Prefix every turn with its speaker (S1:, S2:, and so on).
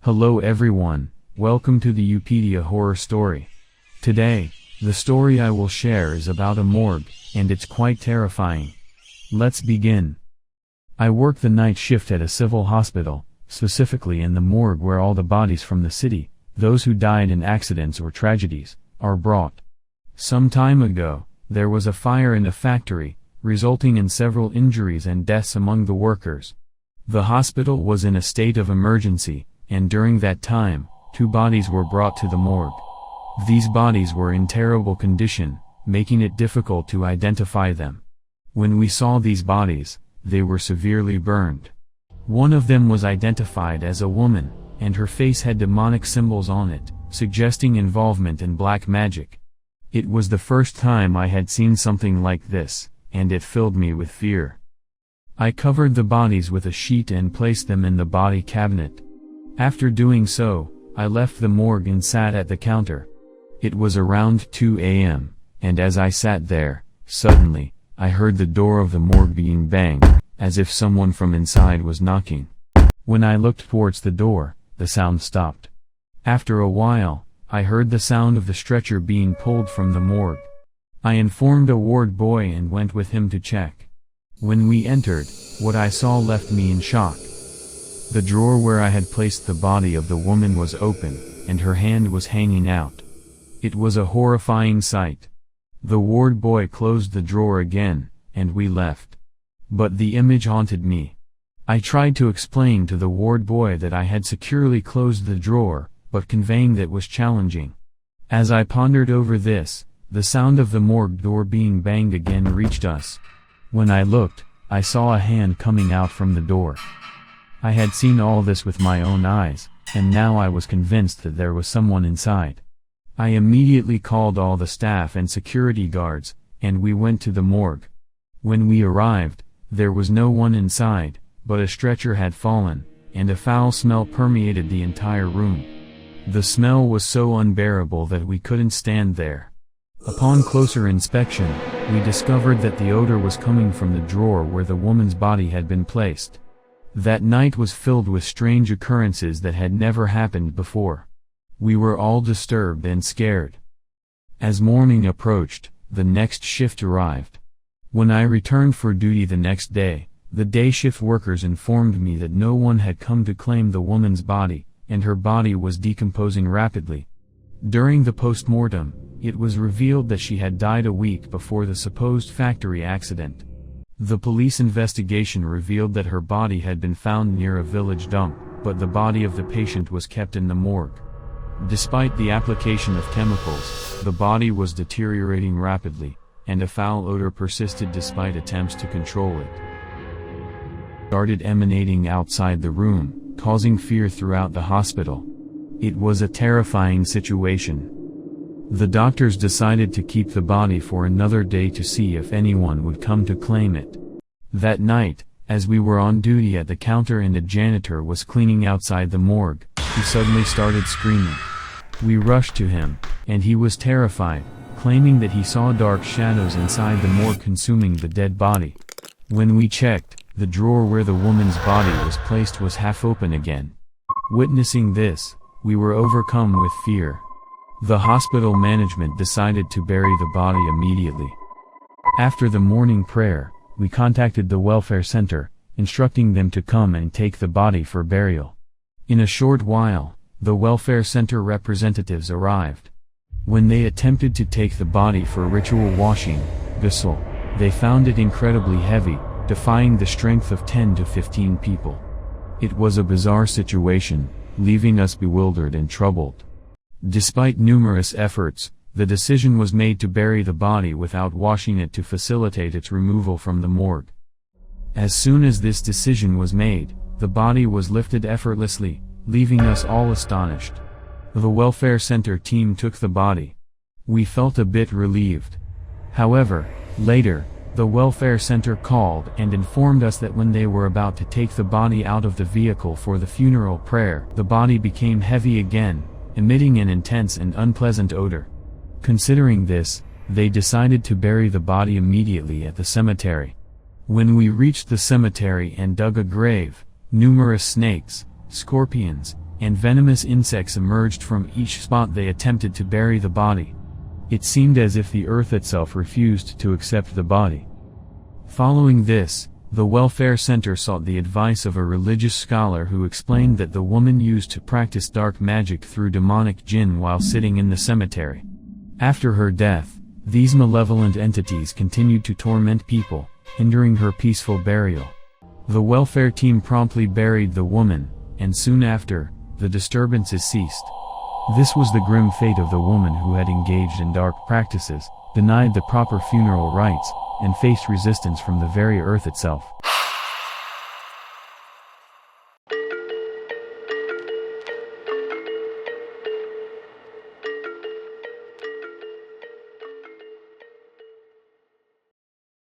S1: Hello everyone, welcome to the Upedia horror story. Today, the story I will share is about a morgue, and it's quite terrifying. Let's begin. I work the night shift at a civil hospital, specifically in the morgue where all the bodies from the city, those who died in accidents or tragedies, are brought. Some time ago, there was a fire in a factory, resulting in several injuries and deaths among the workers. The hospital was in a state of emergency, and during that time, 2 bodies were brought to the morgue. These bodies were in terrible condition, making it difficult to identify them. When we saw these bodies, they were severely burned. One of them was identified as a woman, and her face had demonic symbols on it, suggesting involvement in black magic. It was the first time I had seen something like this, and it filled me with fear. I covered the bodies with a sheet and placed them in the body cabinet. After doing so, I left the morgue and sat at the counter. It was around 2 a.m., and as I sat there, suddenly, I heard the door of the morgue being banged, as if someone from inside was knocking. When I looked towards the door, the sound stopped. After a while, I heard the sound of the stretcher being pulled from the morgue. I informed a ward boy and went with him to check. When we entered, what I saw left me in shock. The drawer where I had placed the body of the woman was open, and her hand was hanging out. It was a horrifying sight. The ward boy closed the drawer again, and we left. But the image haunted me. I tried to explain to the ward boy that I had securely closed the drawer, but conveying that was challenging. As I pondered over this, the sound of the morgue door being banged again reached us. When I looked, I saw a hand coming out from the door. I had seen all this with my own eyes, and now I was convinced that there was someone inside. I immediately called all the staff and security guards, and we went to the morgue. When we arrived, there was no one inside, but a stretcher had fallen, and a foul smell permeated the entire room. The smell was so unbearable that we couldn't stand there. Upon closer inspection, we discovered that the odor was coming from the drawer where the woman's body had been placed. That night was filled with strange occurrences that had never happened before. We were all disturbed and scared. As morning approached, the next shift arrived. When I returned for duty the next day, the day shift workers informed me that no one had come to claim the woman's body, and her body was decomposing rapidly. During the post-mortem, it was revealed that she had died a week before the supposed factory accident. The police investigation revealed that her body had been found near a village dump, but the body of the patient was kept in the morgue. Despite the application of chemicals, the body was deteriorating rapidly, and a foul odor persisted despite attempts to control it. It started emanating outside the room, causing fear throughout the hospital. It was a terrifying situation. The doctors decided to keep the body for another day to see if anyone would come to claim it. That night, as we were on duty at the counter and a janitor was cleaning outside the morgue, he suddenly started screaming. We rushed to him, and he was terrified, claiming that he saw dark shadows inside the morgue consuming the dead body. When we checked, the drawer where the woman's body was placed was half open again. Witnessing this, we were overcome with fear. The hospital management decided to bury the body immediately. After the morning prayer, we contacted the welfare center, instructing them to come and take the body for burial. In a short while, the welfare center representatives arrived. When they attempted to take the body for ritual washing, ghusl, they found it incredibly heavy, defying the strength of 10 to 15 people. It was a bizarre situation, leaving us bewildered and troubled. Despite numerous efforts, the decision was made to bury the body without washing it to facilitate its removal from the morgue. As soon as this decision was made, the body was lifted effortlessly, leaving us all astonished. The welfare center team took the body. We felt a bit relieved. However, later, the welfare center called and informed us that when they were about to take the body out of the vehicle for the funeral prayer, the body became heavy again, emitting an intense and unpleasant odor. Considering this, they decided to bury the body immediately at the cemetery. When we reached the cemetery and dug a grave, numerous snakes, scorpions, and venomous insects emerged from each spot they attempted to bury the body. It seemed as if the earth itself refused to accept the body. Following this, the welfare center sought the advice of a religious scholar who explained that the woman used to practice dark magic through demonic jinn while sitting in the cemetery. After her death, these malevolent entities continued to torment people, hindering her peaceful burial. The welfare team promptly buried the woman, and soon after, the disturbances ceased. This was the grim fate of the woman who had engaged in dark practices, denied the proper funeral rites, and faced resistance from the very earth itself.